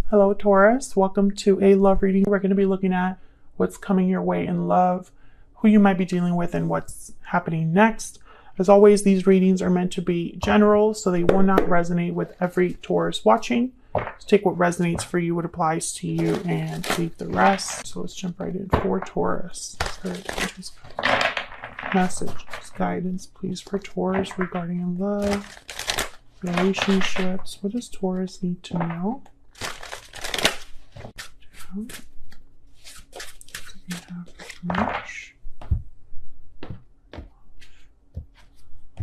Hello, Taurus. Welcome to a love reading. We're going to be looking at what's coming your way in love, who you might be dealing with, and what's happening next. As always, these readings are meant to be general, so they will not resonate with every Taurus watching. So take what resonates for you, what applies to you, and leave the rest. So let's jump right in for Taurus. Message, guidance, please, for Taurus regarding love, relationships. What does Taurus need to know?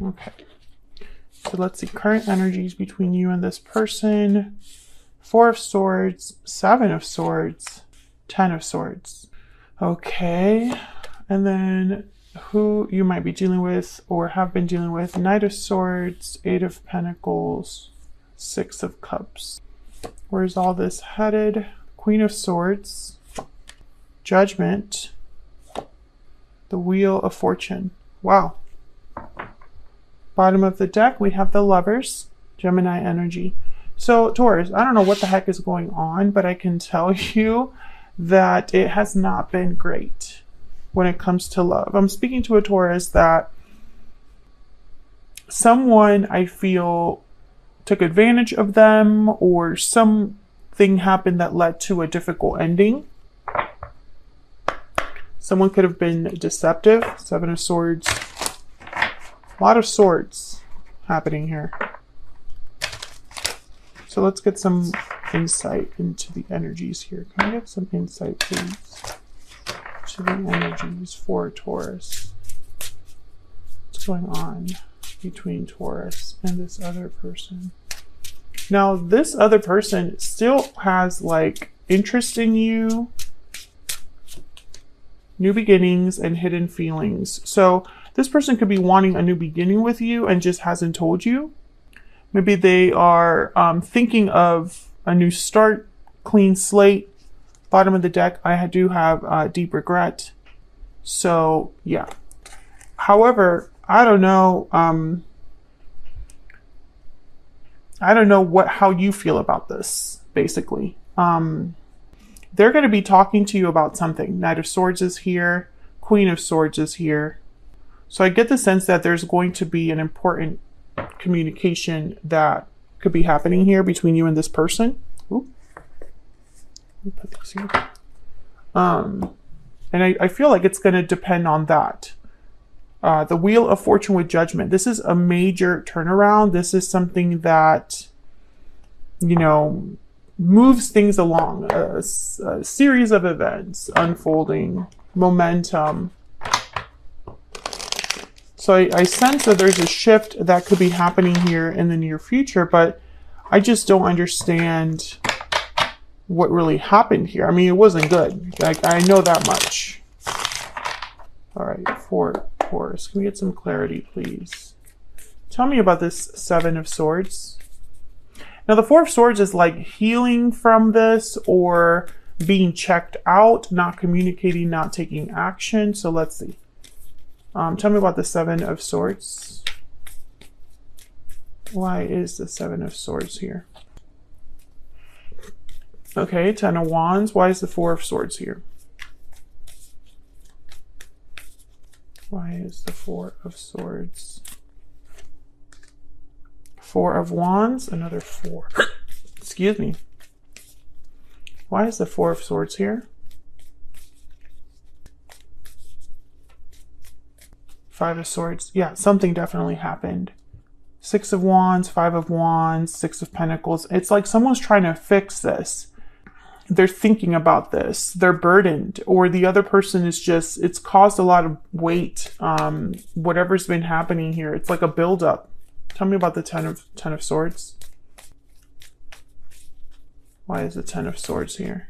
Okay, so let's see current energies between you and this person. 4 of Swords, 7 of Swords, 10 of Swords. Okay, and then who you might be dealing with or have been dealing with. Knight of Swords, 8 of Pentacles, 6 of Cups. Where's all this headed? Queen of Swords, Judgment, the Wheel of Fortune. Wow. Bottom of the deck, we have the Lovers, Gemini energy. So Taurus, I don't know what the heck is going on, but I can tell you that it has not been great when it comes to love. I'm speaking to a Taurus that someone, I feel, took advantage of them, or something happened that led to a difficult ending. Someone could have been deceptive. 7 of Swords. A lot of swords happening here. So let's get some insight into the energies here. Can I get some insight, please, to the energies for Taurus? What's going on between Taurus and this other person? Now, this other person still has like interest in you, new beginnings, and hidden feelings. So this person could be wanting a new beginning with you and just hasn't told you. Maybe they are thinking of a new start, clean slate. Bottom of the deck, I do have deep regret. So yeah. However, I don't know. I don't know how you feel about this, basically. They're going to be talking to you about something. Knight of Swords is here. Queen of Swords is here. So I get the sense that there's going to be an important communication that could be happening here between you and this person. Ooh. Let me put this here. And I feel like it's going to depend on that. The Wheel of Fortune with Judgment. This is a major turnaround. This is something that, you know, moves things along. A series of events unfolding, momentum. So I sense that there's a shift that could be happening here in the near future, but I just don't understand what really happened here. I mean, it wasn't good. Like, I know that much. All right, for Taurus, can we get some clarity, please? Tell me about this 7 of Swords. Now, the 4 of Swords is like healing from this or being checked out, not communicating, not taking action. So let's see. Tell me about the 7 of Swords. Why is the 7 of Swords here? Okay, 10 of Wands. Why is the 4 of Swords here? Why is the 4 of Swords? 4 of Wands, another 4. Excuse me. Why is the 4 of Swords here? 5 of Swords. Yeah, something definitely happened. 6 of Wands, 5 of Wands, 6 of Pentacles. It's like someone's trying to fix this. They're thinking about this. They're burdened. Or the other person is just, it's caused a lot of weight. Whatever's been happening here. It's like a buildup. Tell me about the 10 of Swords. Why is the 10 of Swords here?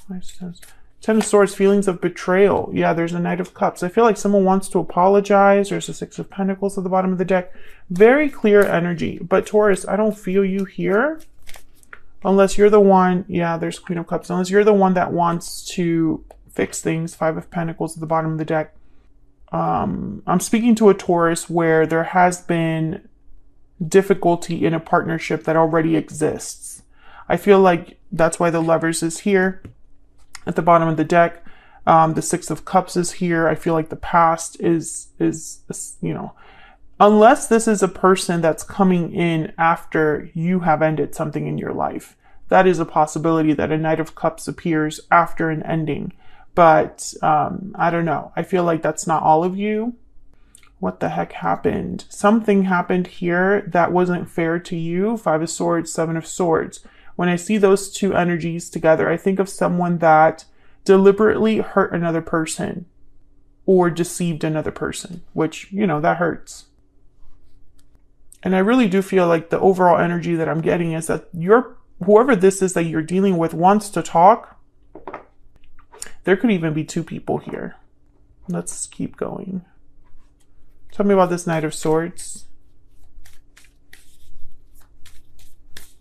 Why is it 10 of Swords, feelings of betrayal. Yeah, there's a Knight of Cups. I feel like someone wants to apologize. There's a 6 of Pentacles at the bottom of the deck. Very clear energy. But Taurus, I don't feel you here. Unless you're the one, yeah, there's Queen of Cups. Unless you're the one that wants to fix things. 5 of Pentacles at the bottom of the deck. I'm speaking to a Taurus where there has been difficulty in a partnership that already exists. I feel like that's why the Lovers is here at the bottom of the deck. The Six of Cups is here. I feel like the past is, you know, unless this is a person that's coming in after you have ended something in your life. That is a possibility that a Knight of Cups appears after an ending. But I don't know. I feel like that's not all of you. What the heck happened? Something happened here that wasn't fair to you. Five of Swords, Seven of Swords. When I see those two energies together, I think of someone that deliberately hurt another person or deceived another person, which, you know, that hurts. And I really do feel like the overall energy that I'm getting is that whoever this is that you're dealing with wants to talk. There could even be two people here. Let's keep going. Tell me about this Knight of Swords.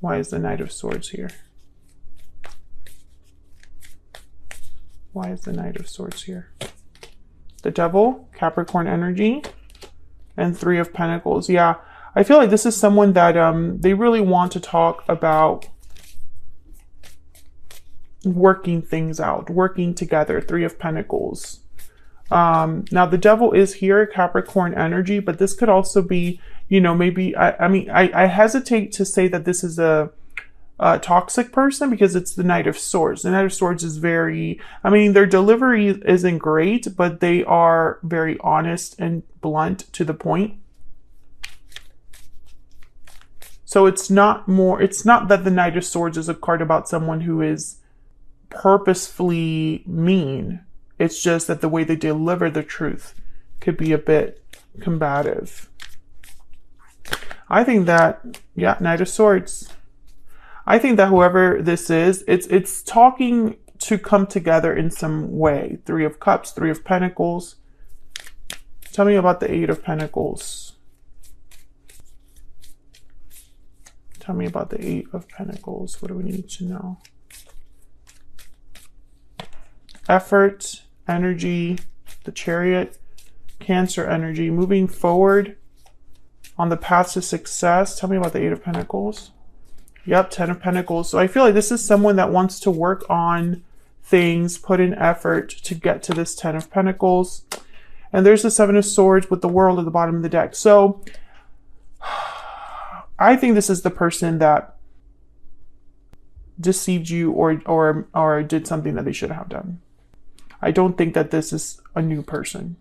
Why is the Knight of Swords here? Why is the Knight of Swords here? The Devil, Capricorn energy, and Three of Pentacles. Yeah, I feel like this is someone that they really want to talk about working things out, working together. Three of Pentacles. Now the Devil is here, Capricorn energy, but this could also be, you know, maybe, I hesitate to say that this is a toxic person because it's the Knight of Swords. The Knight of Swords is very, I mean, their delivery isn't great, but they are very honest and blunt to the point. So it's not that the Knight of Swords is a card about someone who is purposefully mean. It's just that the way they deliver the truth could be a bit combative. I think that, yeah, Knight of Swords. I think that whoever this is, it's talking to come together in some way. Three of Cups, Three of Pentacles. Tell me about the Eight of Pentacles. Tell me about the Eight of Pentacles. What do we need to know? Effort, energy, the Chariot, Cancer energy, moving forward on the path to success. Tell me about the Eight of Pentacles. Yep, Ten of Pentacles. So I feel like this is someone that wants to work on things, put in effort to get to this Ten of Pentacles. And there's the Seven of Swords with the World at the bottom of the deck. So I think this is the person that deceived you or did something that they shouldn't have done. I don't think that this is a new person.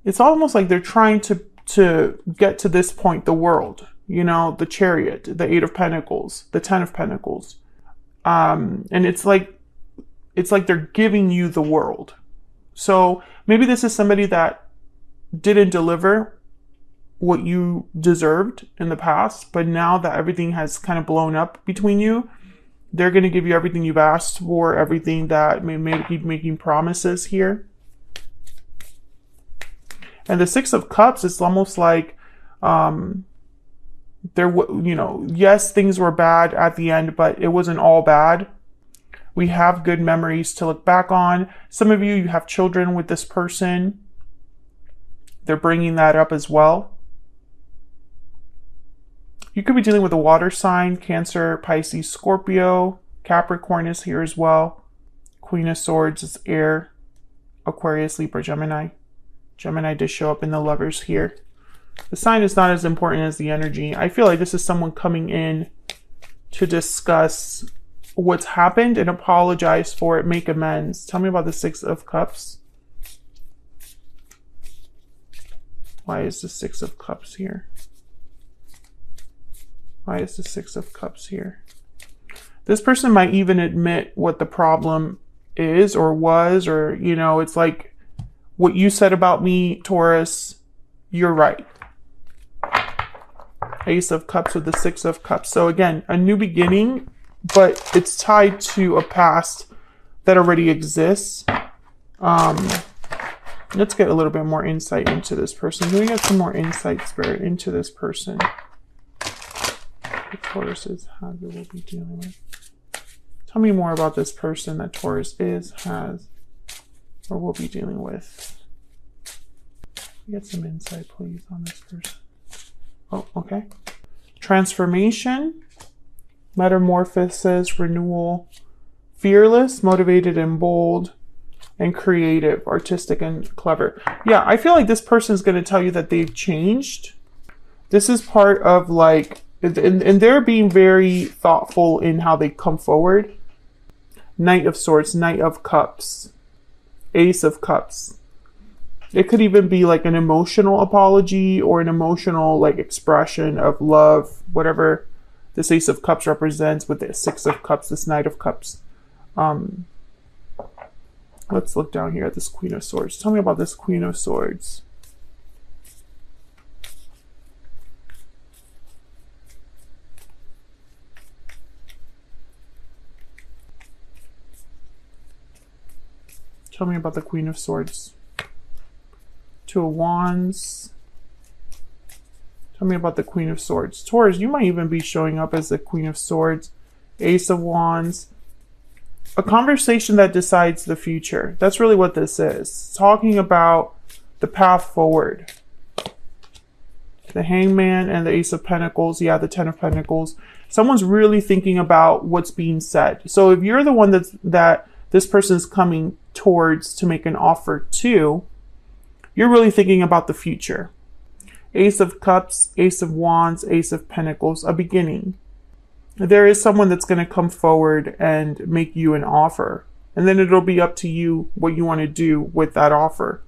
It's almost like they're trying to get to this point, the World, you know, the Chariot, the Eight of Pentacles, the Ten of Pentacles. And it's like they're giving you the world. So maybe this is somebody that didn't deliver what you deserved in the past, but now that everything has kind of blown up between you, they're going to give you everything you've asked for, everything that may keep making promises here. And the Six of Cups is almost like, you know, yes, things were bad at the end, but it wasn't all bad. We have good memories to look back on. Some of you have children with this person. They're bringing that up as well. You could be dealing with a water sign, Cancer, Pisces, Scorpio. Capricorn is here as well. Queen of Swords is air. Aquarius, Libra, Gemini. Gemini does show up in the Lovers here. The sign is not as important as the energy. I feel like this is someone coming in to discuss what's happened and apologize for it, make amends. Tell me about the Six of Cups. Why is the Six of Cups here? Why is the Six of Cups here? This person might even admit what the problem is or was, or, you know, it's like, what you said about me, Taurus, you're right. Ace of Cups with the Six of Cups. So again, a new beginning, but it's tied to a past that already exists. Let's get a little bit more insight into this person. Can we get some more insight, Spirit, into this person? The Taurus is, has, or will be dealing with. Tell me more about this person that Taurus is, has, or will be dealing with. Get some insight, please, on this person. Oh, okay. Transformation, Metamorphosis, renewal, fearless, motivated and bold, and creative, artistic and clever. Yeah, I feel like this person is going to tell you that they've changed. This is part of like, and they're being very thoughtful in how they come forward. Knight of Swords, Knight of Cups, Ace of Cups. It could even be like an emotional apology or an emotional like expression of love, whatever this Ace of Cups represents with the Six of Cups, this Knight of Cups. Let's look down here at this Queen of Swords. Tell me about this Queen of Swords. Tell me about the Queen of Swords. Two of Wands. Tell me about the Queen of Swords. Taurus, you might even be showing up as the Queen of Swords. Ace of Wands. A conversation that decides the future. That's really what this is. Talking about the path forward. The Hangman and the Ace of Pentacles. Yeah, the Ten of Pentacles. Someone's really thinking about what's being said. So if you're the one that this person's coming towards to make an offer to, you're really thinking about the future. Ace of Cups, Ace of Wands, Ace of Pentacles, a beginning. There is someone that's going to come forward and make you an offer. And then it'll be up to you what you want to do with that offer.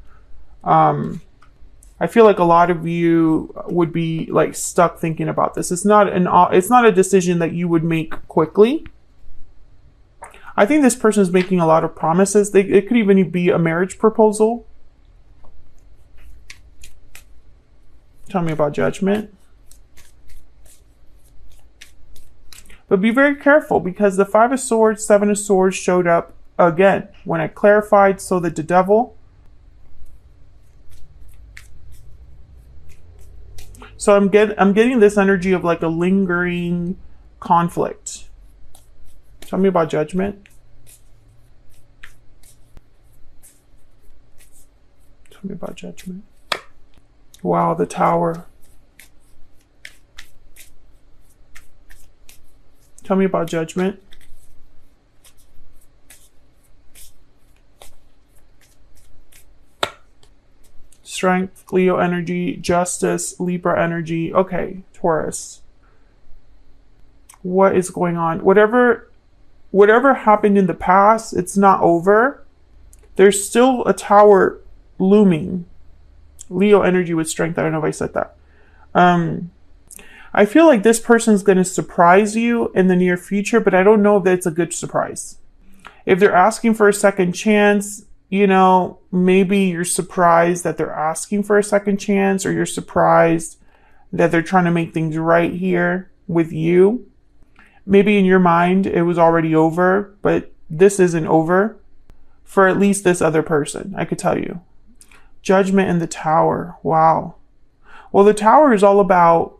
I feel like a lot of you would be like stuck thinking about this. It's not a decision that you would make quickly. I think this person is making a lot of promises. It could even be a marriage proposal. Tell me about Judgment. But be very careful because the Five of Swords, Seven of Swords showed up again. When I clarified, so did the Devil. So I'm getting this energy of like a lingering conflict. Tell me about Judgment. Tell me about Judgment. Wow, the Tower. Tell me about Judgment. Strength, Leo energy, Justice, Libra energy. Okay, Taurus. What is going on? Whatever happened in the past, it's not over. There's still a Tower looming. Leo energy with strength. I don't know if I said that. I feel like this person's going to surprise you in the near future, but I don't know if it's a good surprise. If they're asking for a second chance, you know, maybe you're surprised that they're asking for a second chance, or you're surprised that they're trying to make things right here with you. Maybe in your mind it was already over, but this isn't over for at least this other person, I could tell you. Judgment and the Tower. Wow. Well, the Tower is all about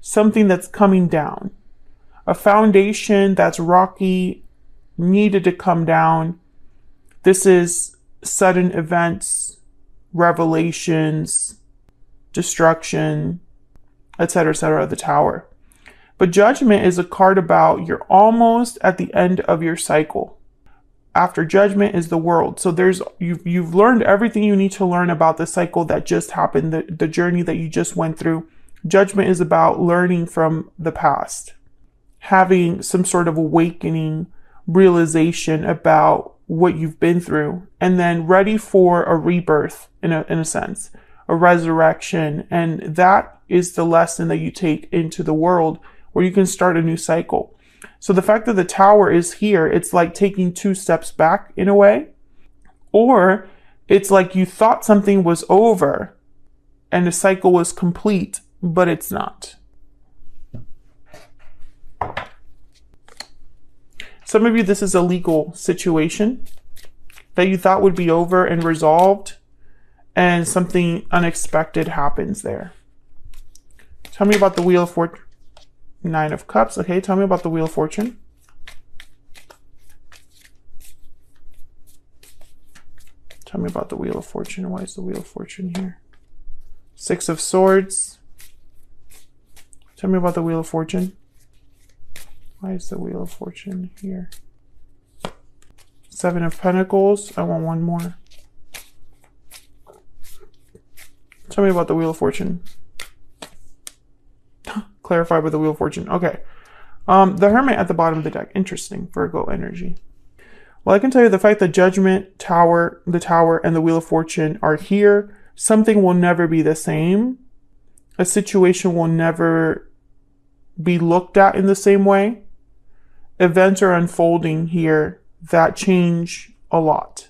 something that's coming down. A foundation that's rocky, needed to come down. This is sudden events, revelations, destruction, etc., the Tower. But Judgment is a card about you're almost at the end of your cycle. After Judgment is the World. So you've learned everything you need to learn about the cycle that just happened, the journey that you just went through. Judgment is about learning from the past, having some sort of awakening, realization about what you've been through, and then ready for a rebirth in a sense, a resurrection. And that is the lesson that you take into the world where you can start a new cycle. So the fact that the Tower is here, it's like taking 2 steps back in a way, or it's like you thought something was over and the cycle was complete, but it's not. Some of you, this is a legal situation that you thought would be over and resolved, and something unexpected happens there. Tell me about the Wheel of Fortune. 9 of Cups. Okay, tell me about the Wheel of Fortune. Tell me about the Wheel of Fortune. Why is the Wheel of Fortune here? 6 of Swords. Tell me about the Wheel of Fortune. Why is the Wheel of Fortune here? Seven of Pentacles. I want one more. Tell me about the Wheel of Fortune. Clarify with the Wheel of Fortune. Okay. The Hermit at the bottom of the deck. Interesting. Virgo energy. Well, I can tell you the fact that Judgment, Tower, the Tower, and the Wheel of Fortune are here, something will never be the same. A situation will never be looked at in the same way. Events are unfolding here that change a lot.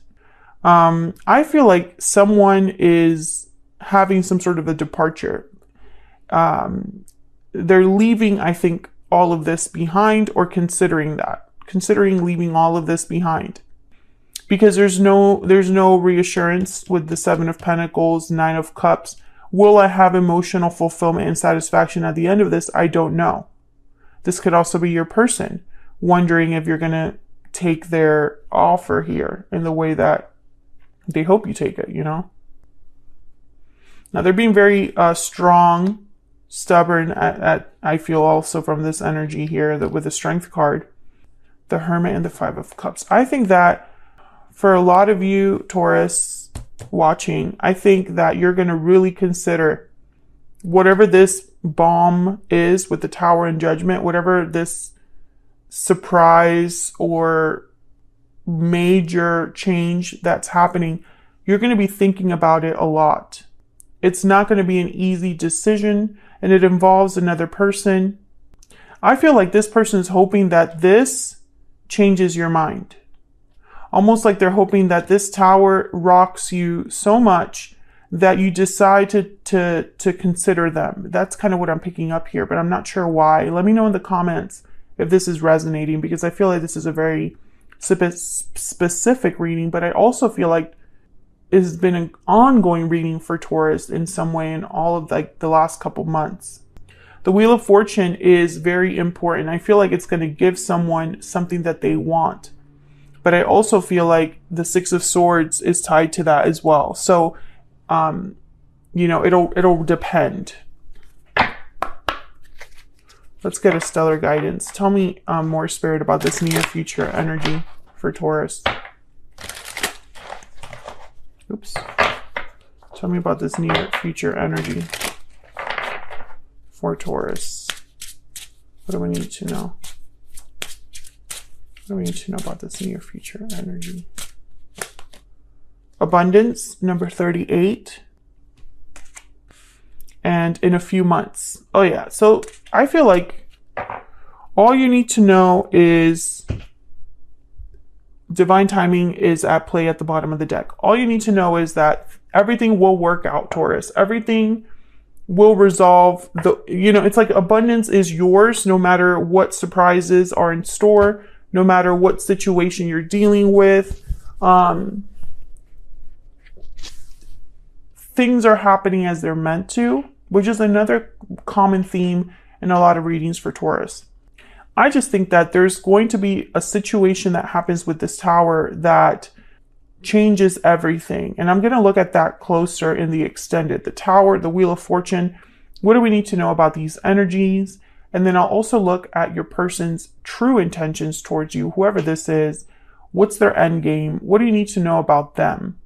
I feel like someone is having some sort of a departure. They're leaving, I think, all of this behind, or considering leaving all of this behind, because there's no reassurance with the Seven of Pentacles, Nine of Cups. Will I have emotional fulfillment and satisfaction at the end of this? I don't know. This could also be your person wondering if you're going to take their offer here in the way that they hope you take it, you know? Now they're being very strong, stubborn I feel also from this energy here, that with the Strength card, the Hermit and the Five of Cups. I think that for a lot of you, Taurus, watching, I think that you're going to really consider whatever this bomb is with the Tower and Judgment, whatever this surprise or major change that's happening, you're going to be thinking about it a lot. It's not going to be an easy decision, and it involves another person. I feel like this person is hoping that this changes your mind. Almost like they're hoping that this Tower rocks you so much that you decide to consider them. That's kind of what I'm picking up here, but I'm not sure why. Let me know in the comments if this is resonating, because I feel like this is a very specific reading, but I also feel like it has been an ongoing reading for Taurus in some way in all of like the last couple months. The Wheel of Fortune is very important. I feel like it's going to give someone something that they want. But I also feel like the Six of Swords is tied to that as well. So, you know, it'll depend. Let's get a stellar guidance. Tell me more, Spirit, about this near future energy for Taurus. Oops. Tell me about this near future energy for Taurus. What do we need to know? What do we need to know about this near future energy? Abundance, number 38. And in a few months. Oh yeah, so I feel like all you need to know is divine timing is at play at the bottom of the deck. All you need to know is that everything will work out, Taurus. Everything will resolve. It's like abundance is yours no matter what surprises are in store, no matter what situation you're dealing with. Things are happening as they're meant to, which is another common theme in a lot of readings for Taurus. I just think that there's going to be a situation that happens with this Tower that changes everything. And I'm going to look at that closer in the extended. The Tower, the Wheel of Fortune. What do we need to know about these energies? And then I'll also look at your person's true intentions towards you, whoever this is. What's their end game? What do you need to know about them?